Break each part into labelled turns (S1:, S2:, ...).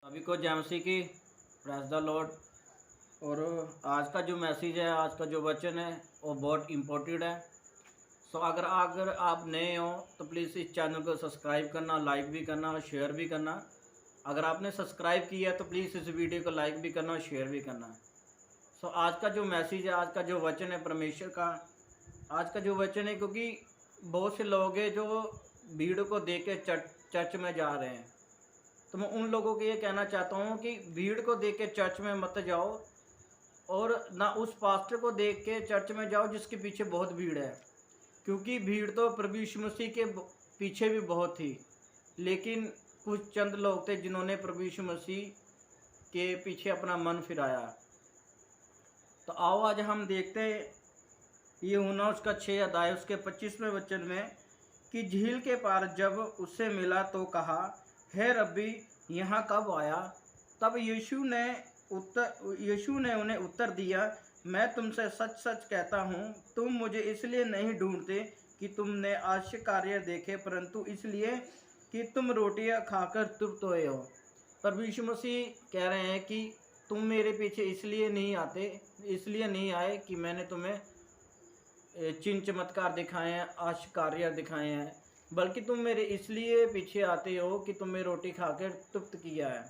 S1: सभी को जय मसीह की प्रेज द लॉर्ड। और आज का जो मैसेज है, आज का जो वचन है वो बहुत इम्पोर्टेंट है। सो अगर आप नए हो तो प्लीज़ इस चैनल को सब्सक्राइब करना, लाइक भी करना और शेयर भी करना। अगर आपने सब्सक्राइब किया तो प्लीज़ इस वीडियो को लाइक भी करना और शेयर भी करना। सो आज का जो मैसेज है, आज का जो वचन है परमेश्वर का, आज का जो वचन है, क्योंकि बहुत से लोग हैं जो भीड़ को देख के चर्च में जा रहे हैं। तो मैं उन लोगों को ये कहना चाहता हूँ कि भीड़ को देख के चर्च में मत जाओ, और ना उस पास्टर को देख के चर्च में जाओ जिसके पीछे बहुत भीड़ है। क्योंकि भीड़ तो प्रभु यीशु मसीह के पीछे भी बहुत थी, लेकिन कुछ चंद लोग थे जिन्होंने प्रभु यीशु मसीह के पीछे अपना मन फिराया। तो आओ आज हम देखते हैं यूहन्ना उसका 6 अध्याय उसके 25वें वचन में कि झील के पार जब उससे मिला तो कहा, हे रब्बी, यहाँ कब आया? तब यीशु ने उन्हें उत्तर दिया, मैं तुमसे सच सच कहता हूँ, तुम मुझे इसलिए नहीं ढूंढते कि तुमने आश्चर्य कार्य देखे, परंतु इसलिए कि तुम रोटियां खाकर तृप्त हुए हो। प्रभु यीशु मसीह कह रहे हैं कि तुम मेरे पीछे इसलिए नहीं आए कि मैंने तुम्हें चिन्ह चमत्कार दिखाए हैं, आश्चर्य कार्य दिखाए हैं, बल्कि तुम मेरे इसलिए पीछे आते हो कि तुमने रोटी खाकर तृप्त किया है।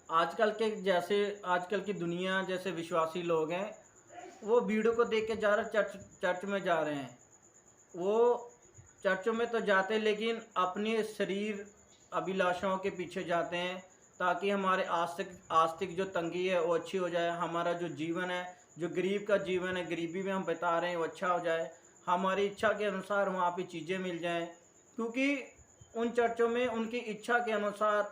S1: आजकल की दुनिया जैसे विश्वासी लोग हैं, वो भीड़ों को देख के जा रहे चर्च में जा रहे हैं। वो चर्चों में तो जाते, लेकिन अपने शरीर अभिलाषाओं के पीछे जाते हैं, ताकि हमारे आस्तिक जो तंगी है वो अच्छी हो जाए, हमारा जो जीवन है, जो गरीब का जीवन है, गरीबी में हम बिता रहे हैं, वो अच्छा हो जाए, हमारी इच्छा के अनुसार वहाँ पे चीज़ें मिल जाएं। क्योंकि उन चर्चों में उनकी इच्छा के अनुसार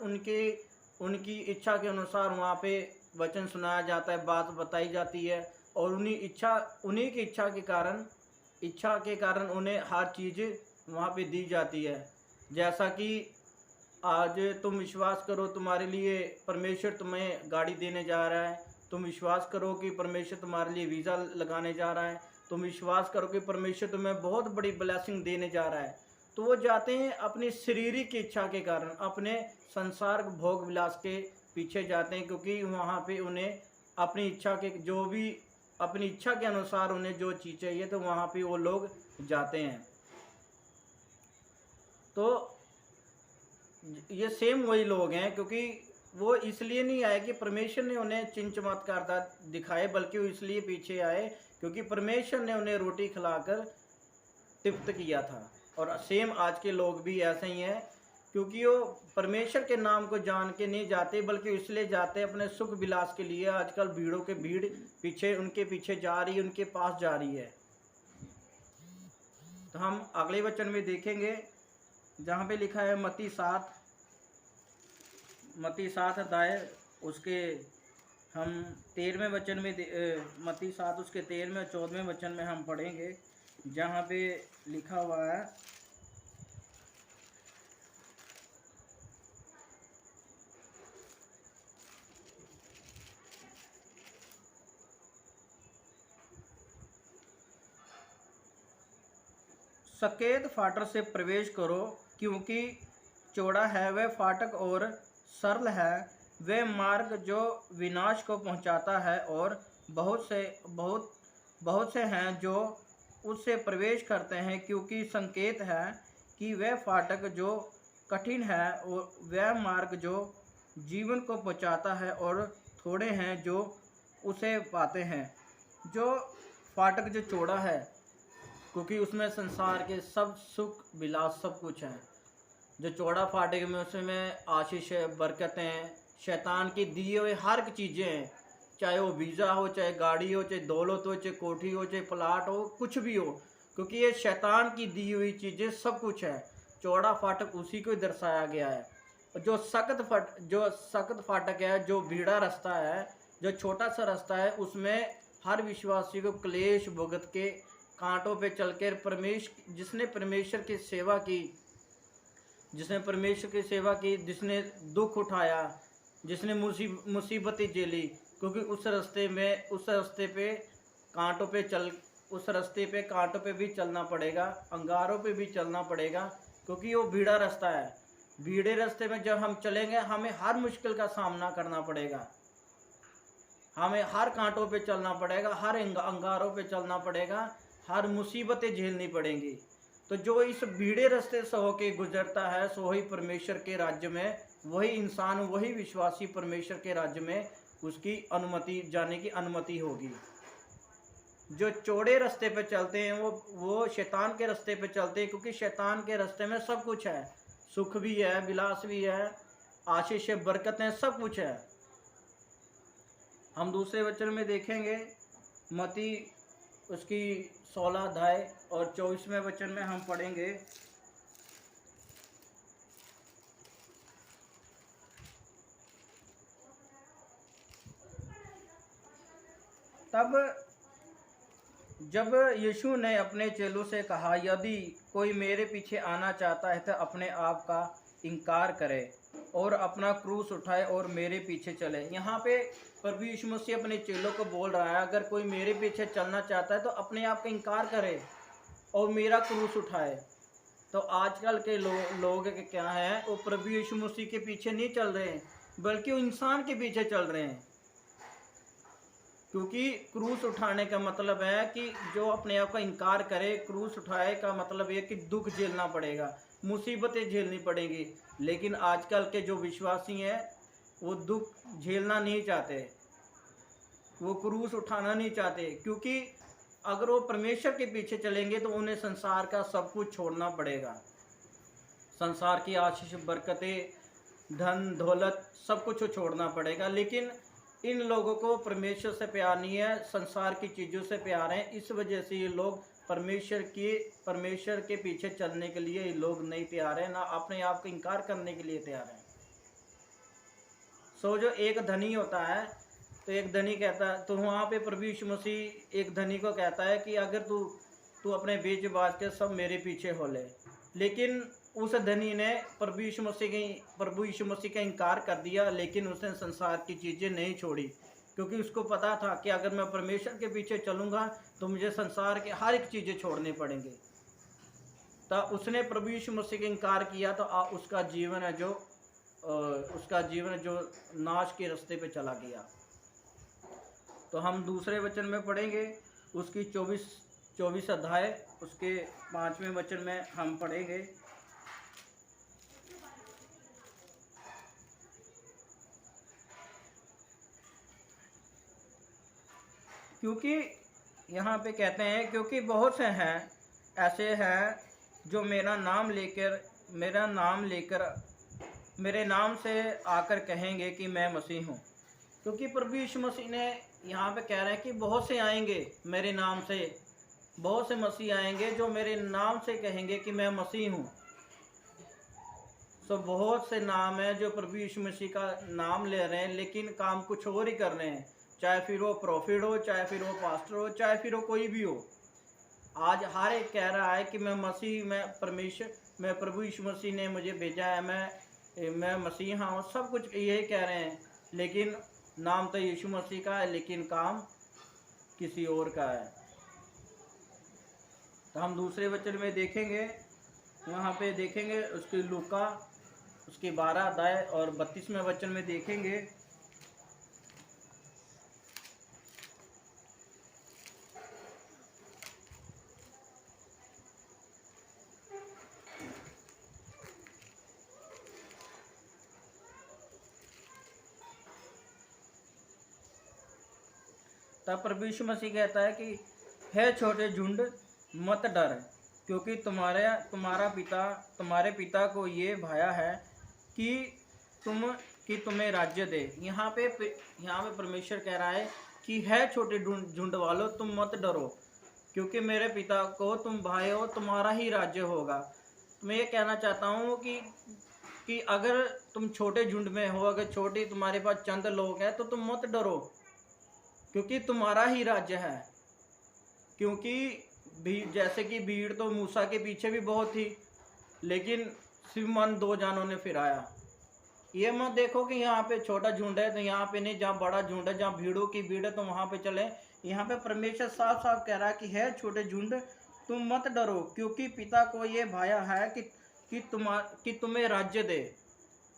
S1: उनकी इच्छा के अनुसार वहाँ पे वचन सुनाया जाता है, बात बताई जाती है, और उन्हीं की इच्छा के कारण उन्हें हर चीज़ वहाँ पे दी जाती है। जैसा कि आज तुम विश्वास करो, तुम्हारे लिए परमेश्वर तुम्हें गाड़ी देने जा रहा है, तुम विश्वास करो कि परमेश्वर तुम्हारे लिए वीज़ा लगाने जा रहा है, तुम विश्वास करो कि परमेश्वर तुम्हें बहुत बड़ी ब्लेसिंग देने जा रहा है, तो वो जाते हैं अपनी शारीरिक इच्छा के कारण, अपने संसार भोग विलास के पीछे जाते हैं, क्योंकि वहाँ पे उन्हें अपनी इच्छा के अनुसार उन्हें जो चीज़ चाहिए, तो वहाँ पे वो लोग जाते हैं। तो ये सेम वही लोग हैं, क्योंकि वो इसलिए नहीं आए कि परमेश्वर ने उन्हें चिन्ह चमत्कार दिखाए, बल्कि वो इसलिए पीछे आए क्योंकि परमेश्वर ने उन्हें रोटी खिलाकर तृप्त किया था। और सेम आज के लोग भी ऐसे ही हैं, क्योंकि वो परमेश्वर के नाम को जान के नहीं जाते, बल्कि इसलिए जाते अपने सुख विलास के लिए। आजकल भीड़ पीछे उनके पीछे जा रही है, उनके पास जा रही है। तो हम अगले वचन में देखेंगे जहाँ पे लिखा है मत्ती 7 अध्याय उसके हम 13वें वचन में मत्ती 7 उसके 13वें और 14वें वचन में हम पढ़ेंगे, जहाँ पे लिखा हुआ है, सकेत फाटक से प्रवेश करो, क्योंकि चौड़ा है वह फाटक और सरल है वह मार्ग जो विनाश को पहुंचाता है, और बहुत से हैं जो उससे प्रवेश करते हैं। क्योंकि संकेत है कि वह फाटक जो कठिन है और वह मार्ग जो जीवन को पहुंचाता है, और थोड़े हैं जो उसे पाते हैं। जो फाटक जो चौड़ा है, क्योंकि उसमें संसार के सब सुख विलास सब कुछ है। जो चौड़ा फाटक में उसमें आशीष है, बरकतें हैं, शैतान की दिए हुए हर चीज़ें हैं, चाहे वो वीज़ा हो, चाहे गाड़ी हो, चाहे दौलत हो, चाहे कोठी हो, चाहे प्लाट हो, कुछ भी हो, क्योंकि ये शैतान की दी हुई चीज़ें सब कुछ है। चौड़ा फाटक उसी को दर्शाया गया है। जो सख्त फाटक है, जो भीड़ा रास्ता है, जो छोटा सा रास्ता है, उसमें हर विश्वासी को क्लेश भुगत के कांटों पे चलकर जिसने परमेश्वर की सेवा की, जिसने दुख उठाया, जिसने मुसीबतें झेली, क्योंकि उस रास्ते पे कांटों पे भी चलना पड़ेगा, अंगारों पे भी चलना पड़ेगा, क्योंकि वो भीड़ा रास्ता है। बीड़े रास्ते में जब हम चलेंगे हमें हर मुश्किल का सामना करना पड़ेगा, हमें हर कांटों पे चलना पड़ेगा, हर अंगारों पे चलना पड़ेगा, हर मुसीबतें झेलनी पड़ेंगी। तो जो इस भीड़े रास्ते से होके गुजरता है सो ही परमेश्वर के राज्य में, वही इंसान, वही विश्वासी परमेश्वर के राज्य में उसकी अनुमति, जाने की अनुमति होगी। जो चौड़े रास्ते पे चलते हैं वो शैतान के रास्ते पे चलते हैं, क्योंकि शैतान के रास्ते में सब कुछ है, सुख भी है, विलास भी है, आशीष है, बरकतें, सब कुछ है। हम दूसरे वचन में देखेंगे मती उसकी 16 अध्याय और 24वें वचन में हम पढ़ेंगे, तब जब यीशु ने अपने चेलों से कहा, यदि कोई मेरे पीछे आना चाहता है तो अपने आप का इनकार करे और अपना क्रूस उठाए और मेरे पीछे चले। यहाँ पे प्रभु यीशु मसीह अपने चेलों को बोल रहा है, अगर कोई मेरे पीछे चलना चाहता है तो अपने आप का इनकार करे और मेरा क्रूस उठाए। तो आजकल के लोग क्या हैं, वो प्रभु यीशु मसीह के पीछे नहीं चल रहे हैं, बल्कि वो इंसान के पीछे चल रहे हैं। क्योंकि क्रूस उठाने का मतलब है कि जो अपने आप का इनकार करे, क्रूस उठाए का मतलब ये कि दुख झेलना पड़ेगा, मुसीबतें झेलनी पड़ेंगी। लेकिन आजकल के जो विश्वासी हैं वो दुख झेलना नहीं चाहते, वो क्रूस उठाना नहीं चाहते, क्योंकि अगर वो परमेश्वर के पीछे चलेंगे तो उन्हें संसार का सब कुछ छोड़ना पड़ेगा। संसार की आशीष, बरकतें, धन दौलत, सब कुछ छोड़ना पड़ेगा। लेकिन इन लोगों को परमेश्वर से प्यार नहीं है, संसार की चीज़ों से प्यार है। इस वजह से ये लोग परमेश्वर के पीछे चलने के लिए ये लोग नहीं तैयार है, ना अपने आप का इनकार करने के लिए तैयार है। सो जो एक धनी होता है, तो एक धनी कहता है, तो वहाँ पे प्रभु यीशु मसीह एक धनी को कहता है कि अगर तू अपने बेच बाज के सब मेरे पीछे हो ले। लेकिन उस धनी ने प्रभु यीशु मसीह का इनकार कर दिया, लेकिन उसने संसार की चीज़ें नहीं छोड़ी, क्योंकि उसको पता था कि अगर मैं परमेश्वर के पीछे चलूँगा तो मुझे संसार के हर एक चीज़ें छोड़नी पड़ेंगी। तो उसने प्रभु यीशु मसीह का इनकार किया, तो उसका जीवन जो नाश के रास्ते पे चला गया। तो हम दूसरे वचन में पढ़ेंगे, उसकी 24 अध्याय उसके 5वें वचन में हम पढ़ेंगे, क्योंकि यहाँ पे कहते हैं, क्योंकि बहुत से हैं ऐसे हैं जो मेरा नाम लेकर मेरे नाम से आकर कहेंगे कि मैं मसीह हूँ। क्योंकि प्रभु यीशु मसीह ने यहाँ पे कह रहे हैं कि बहुत से आएंगे मेरे नाम से, बहुत से मसीह आएंगे जो मेरे नाम से कहेंगे कि मैं मसीह हूँ। तो बहुत से नाम है जो प्रभु यीशु मसीह का नाम ले रहे हैं, लेकिन काम कुछ और ही कर रहे हैं। चाहे फिर वो प्रॉफिट हो, चाहे फिर वो पास्टर हो, चाहे फिर वो कोई भी हो। आज हर एक कह रहा है कि मैं मसीह, मैं प्रभु यीशु मसीह ने मुझे भेजा है, मैं मसीहा हूँ, सब कुछ यही कह रहे हैं। लेकिन नाम तो यीशु मसीह का है, लेकिन काम किसी और का है। तो हम दूसरे वचन में देखेंगे, वहाँ पे देखेंगे उसकी लूका उसकी 12 अध्याय और 32वें वचन में देखेंगे, तब प्रभु यीशु मसीह कहता है कि हे छोटे झुंड मत डर, क्योंकि तुम्हारे पिता को ये भाया है कि तुम्हें राज्य दे। यहाँ पे परमेश्वर कह रहा है कि है छोटे झुंड वालों, तुम मत डरो, क्योंकि मेरे पिता को तुम भाई हो, तुम्हारा ही राज्य होगा। मैं ये कहना चाहता हूँ कि अगर तुम छोटे झुंड में हो, अगर छोटे तुम्हारे पास चंद लोग हैं, तो तुम मत डरो, क्योंकि तुम्हारा ही राज्य है। क्योंकि जैसे कि भीड़ तो मूसा के पीछे भी बहुत थी, लेकिन सिर्फ मन 2 जानों ने फिराया। ये मत देखो कि यहाँ पे छोटा झुंड है तो यहाँ पे नहीं, जहाँ बड़ा झुंड है, जहाँ भीड़ों की भीड़ है तो वहाँ पे चले। यहाँ पे परमेश्वर साफ साफ कह रहा है कि है छोटे झुंड तुम मत डरो, क्योंकि पिता को ये भाया है कि कि तुम्हें राज्य दे।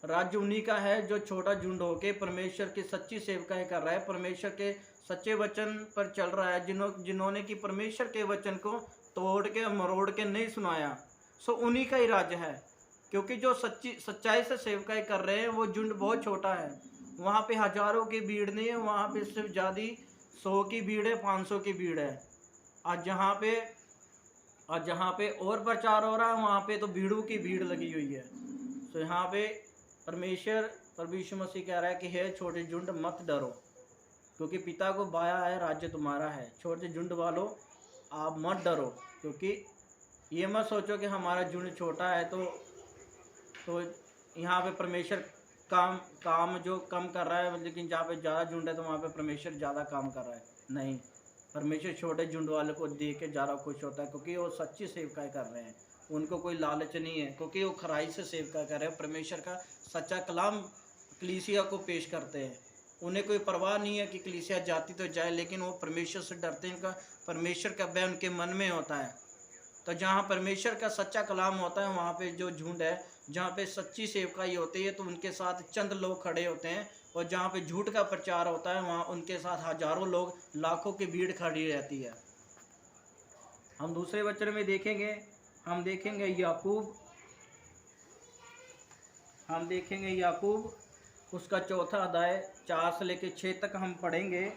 S1: राज्य उन्हीं का है जो छोटा झुंड होके परमेश्वर की सच्ची सेवकाएं कर रहा है, परमेश्वर के सच्चे वचन पर चल रहा है, जिन्होंने कि परमेश्वर के वचन को तोड़ के मरोड़ के नहीं सुनाया। सो उन्हीं का ही राज्य है। क्योंकि जो सच्चाई से सेवकाएं कर रहे हैं वो झुंड बहुत छोटा है। वहाँ पे हजारों की भीड़ नहीं है, वहाँ पे सिर्फ ज़्यादा 100 की भीड़ है, 500 की भीड़ है। आज जहाँ पे और प्रचार हो रहा है वहाँ पे तो भीड़ों की भीड़ लगी हुई है। तो यहाँ पे परमेश्वर प्रभु यीशु मसीह कह रहा है कि हे छोटे झुंड मत डरो, क्योंकि पिता को बाया है, राज्य तुम्हारा है। छोटे झुंड वालों आप मत डरो, क्योंकि ये मत सोचो कि हमारा झुंड छोटा है तो यहाँ पे परमेश्वर काम जो कम कर रहा है, लेकिन जहाँ पे ज़्यादा झुंड है तो वहाँ पे परमेश्वर ज़्यादा काम कर रहा है। नहीं, परमेश्वर छोटे झुंड वाले को देख के ज़्यादा खुश होता है, क्योंकि वो सच्ची सेवकाएं कर रहे हैं। उनको कोई लालच नहीं है, क्योंकि वो खराई से सेवकाएं कर रहे हैं। परमेश्वर का सच्चा कलाम कलीसिया को पेश करते हैं। उन्हें कोई परवाह नहीं है कि कलीसिया जाती तो जाए, लेकिन वो परमेश्वर से डरते हैं। उनका परमेश्वर का भय उनके मन में होता है। तो जहाँ परमेश्वर का सच्चा कलाम होता है वहाँ पे जो झुंड है, जहाँ पे सच्ची सेवकाई होती है तो उनके साथ चंद लोग खड़े होते हैं, और जहाँ पे झूठ का प्रचार होता है वहाँ उनके साथ हजारों लोग, लाखों की भीड़ खड़ी रहती है। हम दूसरे वचन में देखेंगे, हम देखेंगे याकूब उसका चौथा अध्याय 4 से लेकर 6 तक हम पढ़ेंगे।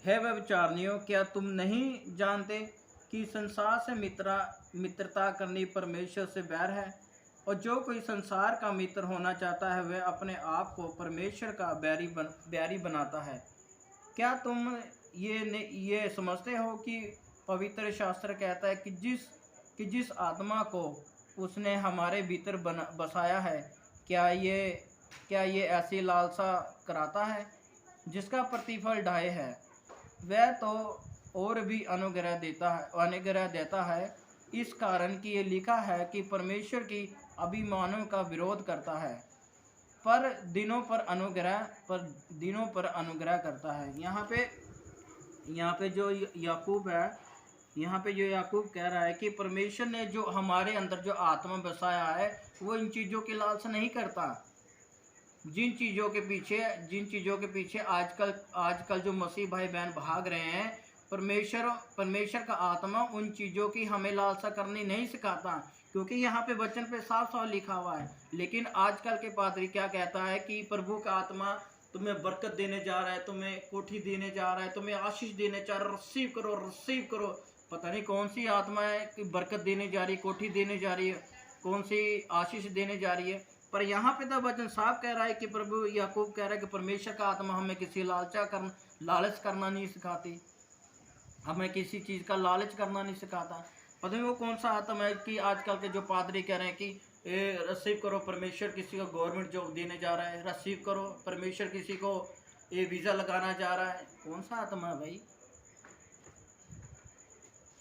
S1: है व्यभिचारिणियों, क्या तुम नहीं जानते कि संसार से मित्रता करनी परमेश्वर से बैर है? और जो कोई संसार का मित्र होना चाहता है वह अपने आप को परमेश्वर का बैरी बनाता है। क्या तुम ये समझते हो कि पवित्र शास्त्र कहता है कि जिस आत्मा को उसने हमारे भीतर बसाया है, क्या ये ऐसी लालसा कराता है जिसका प्रतिफल ढाई है? वह तो और भी अनुग्रह देता है, इस कारण कि ये लिखा है कि परमेश्वर की अभिमानों का विरोध करता है, पर दिनों पर अनुग्रह करता है। यहाँ पे जो याकूब है, यहाँ पे जो याकूब कह रहा है कि परमेश्वर ने जो हमारे अंदर जो आत्मा बसाया है वो इन चीज़ों की लालसा नहीं करता। जिन चीज़ों के पीछे आजकल जो मसीह भाई बहन भाग रहे हैं, परमेश्वर का आत्मा उन चीज़ों की हमें लालसा करनी नहीं सिखाता, क्योंकि यहाँ पे वचन पे साफ साफ लिखा हुआ है। लेकिन आजकल के पादरी क्या कहता है कि प्रभु का आत्मा तुम्हें बरकत देने जा रहा है, तुम्हें कोठी देने जा रहा है, तुम्हें आशीष देने जा रहा है, रिसीव करो। पता नहीं कौन सी आत्मा है कि बरकत देने जा रही है, कोठी देने जा रही है, कौन सी आशीष देने जा रही है। पर यहाँ पे तो वचन साफ कह रहा है कि प्रभु याकूब कह रहा है कि परमेश्वर का आत्मा हमें किसी लालच करना नहीं सिखाती, हमें किसी चीज़ का लालच करना नहीं सिखाता। पता नहीं वो कौन सा आत्मा है कि आजकल के जो पादरी कह रहे हैं कि रिसीव करो, परमेश्वर किसी को गवर्नमेंट जॉब देने जा रहा है, रिसीव करो, परमेश्वर किसी को ये वीज़ा लगाना जा रहा है। कौन सा आत्मा है भाई?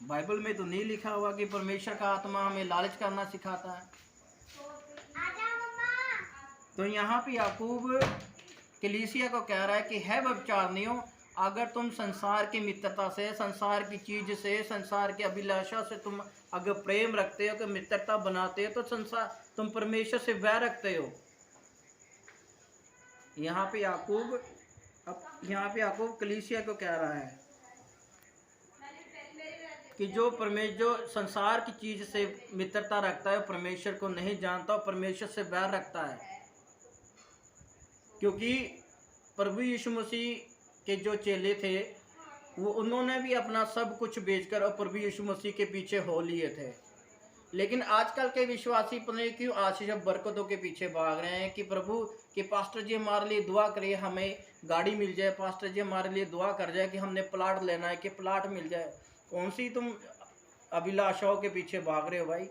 S1: बाइबल में तो नहीं लिखा हुआ कि परमेश्वर का आत्मा हमें लालच करना सिखाता है। तो यहाँ पे याकूब कलीसिया को कह रहा है कि है व्यभिचारिणियों, अगर तुम संसार की मित्रता से, संसार की चीज से, संसार की अभिलाषा से तुम अगर प्रेम रखते हो, कि मित्रता बनाते हो, तो तुम परमेश्वर से वैर रखते हो। यहाँ पे याकूब कलीसिया को कह रहा है कि जो संसार की चीज से मित्रता रखता है परमेश्वर को नहीं जानता और परमेश्वर से बैर रखता है। क्योंकि प्रभु यीशु मसीह के जो चेले थे वो उन्होंने भी अपना सब कुछ बेचकर और प्रभु यीशु मसीह के पीछे हो लिए थे। लेकिन आजकल के विश्वासी पता नहीं क्यों आशीष बरकतों के पीछे भाग रहे हैं कि प्रभु कि पास्टर जी हमारे लिए दुआ करिए, हमें गाड़ी मिल जाए, पास्टर जी हमारे लिए दुआ कर जाए कि हमने प्लाट लेना है कि प्लाट मिल जाए। कौन सी तुम अभिलाषाओं के पीछे भाग रहे हो भाई?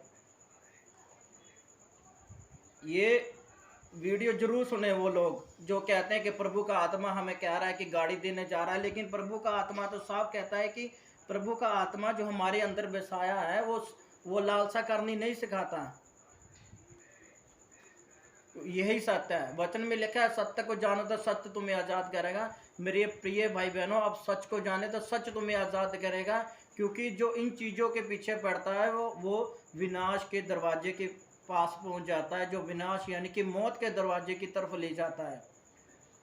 S1: ये वीडियो जरूर सुने वो लोग जो कहते हैं कि प्रभु का आत्मा हमें कह रहा है कि गाड़ी देने जा रहा है, लेकिन प्रभु का आत्मा तो साफ कहता है कि प्रभु का आत्मा जो हमारे अंदर बसाया है वो लालसा करनी नहीं सिखाता। यही सत्य है, वचन में लिखा है सत्य को जानो तो सत्य तुम्हें आज़ाद करेगा। मेरे प्रिय भाई बहनों, अब सच को जाने तो सच तुम्हें आज़ाद करेगा। क्योंकि जो इन चीज़ों के पीछे पड़ता है वो विनाश के दरवाजे के पास पहुंच जाता है, जो विनाश यानी कि मौत के दरवाजे की तरफ ले जाता है।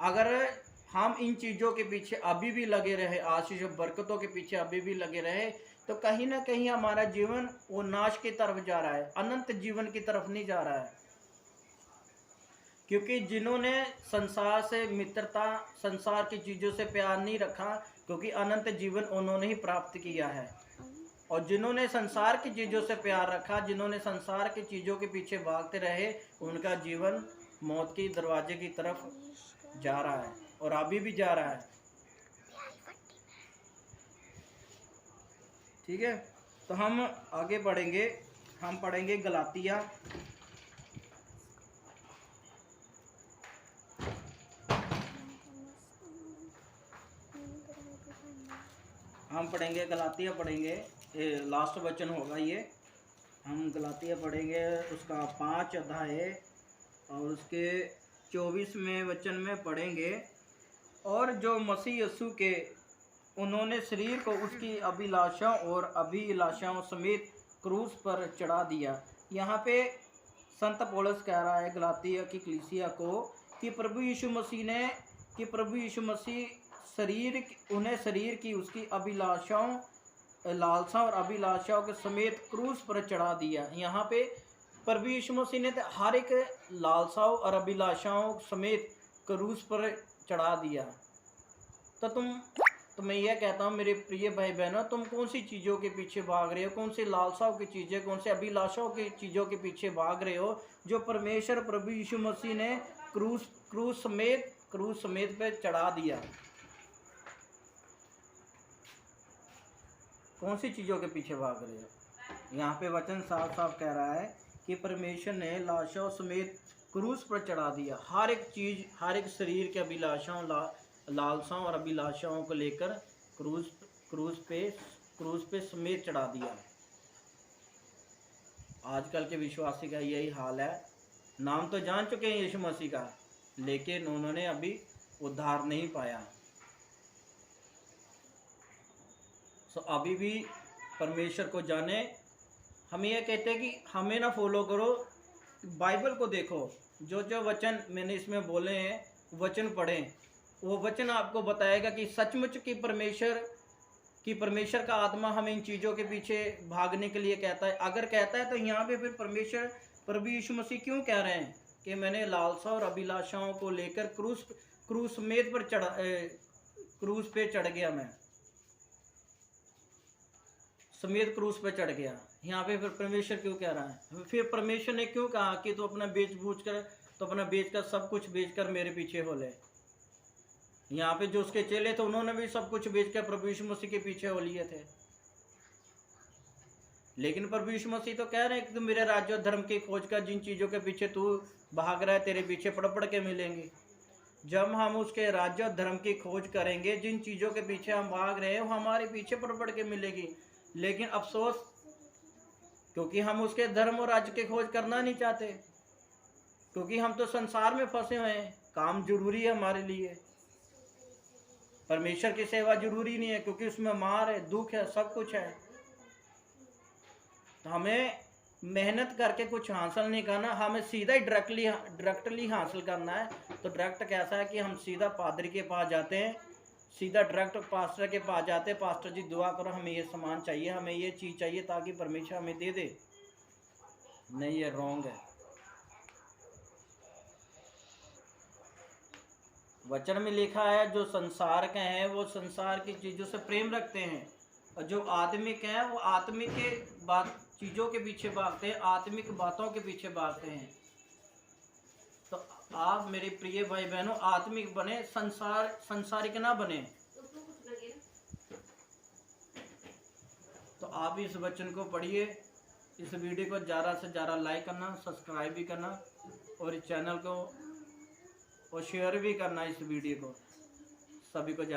S1: अगर हम इन चीज़ों के पीछे अभी भी लगे रहे, आशीष और बरकतों के पीछे अभी भी लगे रहे, तो कहीं ना कहीं हमारा जीवन वो नाश की तरफ जा रहा है, अनंत जीवन की तरफ नहीं जा रहा है। क्योंकि जिन्होंने संसार से मित्रता, संसार की चीज़ों से प्यार नहीं रखा, क्योंकि अनंत जीवन उन्होंने ही प्राप्त किया है। और जिन्होंने संसार की चीज़ों से प्यार रखा, जिन्होंने संसार की चीज़ों के पीछे भागते रहे, उनका जीवन मौत के दरवाजे की तरफ जा रहा है और अभी भी जा रहा है। ठीक है, तो हम आगे बढ़ेंगे। हम पढ़ेंगे गलातिया, हम पढ़ेंगे गलातिया पढ़ेंगे, लास्ट वचन होगा ये। हम गलातिया पढ़ेंगे उसका 5 अध्याय और उसके 24वें वचन में पढ़ेंगे। और जो मसीह यीशु के उन्होंने शरीर को उसकी अभिलाषाओं और अभिलाषाओं समेत क्रूस पर चढ़ा दिया। यहाँ पे संत पौलुस कह रहा है गलातिया की कलीसिया को कि प्रभु यीशु मसीह उन्हें शरीर की उसकी अभिलाषाओं, लालसाओं और अभिलाषाओं के समेत क्रूस पर चढ़ा दिया। यहाँ पे प्रभु यीशु मसीह ने हर एक लालसाओं और अभिलाषाओं समेत क्रूस पर चढ़ा दिया। तो मैं यह कहता हूँ मेरे प्रिय भाई बहनों, तुम कौन सी चीज़ों के पीछे भाग रहे हो, कौन सी लालसाओं की चीज़ें, कौन से अभिलाषाओं की चीज़ों के पीछे भाग रहे हो, जो परमेश्वर प्रभु यीशु मसीह ने क्रूस समेत पे चढ़ा दिया। कौन सी चीज़ों के पीछे भाग रहे हो? यहाँ पे वचन साफ साफ कह रहा है कि परमेश्वर ने लाशों समेत क्रूस पर चढ़ा दिया। हर एक चीज़, हर एक शरीर के अभिलाषाओं, लालसाओं और अभिलाषाओं को लेकर क्रूस पे समेत चढ़ा दिया। आजकल के विश्वासी का यही हाल है। नाम तो जान चुके हैं यीशु मसीह का, लेकिन उन्होंने अभी उद्धार नहीं पाया। सो अभी भी परमेश्वर को जाने। हम ये कहते हैं कि हमें ना फॉलो करो, बाइबल को देखो। जो जो वचन मैंने इसमें बोले हैं वचन पढ़ें, वो वचन आपको बताएगा कि सचमुच की परमेश्वर का आत्मा हमें इन चीज़ों के पीछे भागने के लिए कहता है। अगर कहता है तो यहाँ पे फिर परमेश्वर प्रभु यीशु मसीह क्यों कह रहे हैं कि मैंने लालसा और अभिलाषाओं को लेकर क्रूस समेत पर क्रूस पे चढ़ गया, मैं समेत क्रूस पे चढ़ गया। यहाँ पे फिर परमेश्वर क्यों कह रहा है? फिर परमेश्वर ने क्यों कहा कि तो अपना बेचकर सब कुछ बेचकर मेरे पीछे हो ले। यहाँ पे जो उसके चेले थे उन्होंने भी सब कुछ बेचकर प्रभु यीशु मसीह के पीछे हो लिए थे। लेकिन प्रभु यीशु मसीह तो कह रहे हैं कि तू मेरे राज्य और धर्म की खोज कर, जिन चीज़ों के पीछे तू भाग रहा है तेरे पीछे पड़ के मिलेंगे। जब हम उसके राज्य और धर्म की खोज करेंगे, जिन चीज़ों के पीछे हम भाग रहे हैं वो हमारे पीछे पड़ के मिलेगी। लेकिन अफसोस, क्योंकि हम उसके धर्म और राज्य की खोज करना नहीं चाहते, क्योंकि हम तो संसार में फंसे हुए हैं। काम जरूरी है हमारे लिए, परमेश्वर की सेवा जरूरी नहीं है, क्योंकि उसमें मार है, दुख है, सब कुछ है। तो हमें मेहनत करके कुछ हासिल नहीं करना, हमें सीधा ही डायरेक्टली हासिल करना है। तो डायरेक्ट कैसा है कि हम सीधा पादरी के पास जाते हैं, सीधा डायरेक्ट पास्टर के पास जाते हैं, पास्टर जी दुआ करो, हमें ये सामान चाहिए, हमें ये चीज़ चाहिए, ताकि परमेश्वर हमें दे दे। नहीं, ये रॉन्ग है। वचन में लिखा है जो संसार के हैं वो संसार की चीज़ों से प्रेम रखते हैं, और जो आत्मिक हैं वो आत्मिक के चीज़ों के पीछे भागते हैं, आत्मिक बातों के पीछे भागते हैं। तो आप मेरे प्रिय भाई बहनों आत्मिक बने, संसारिक ना बने। तो आप इस वचन को पढ़िए, इस वीडियो को ज़्यादा से ज़्यादा लाइक करना, सब्सक्राइब भी करना, और इस चैनल को और शेयर भी करना, इस वीडियो को सभी को।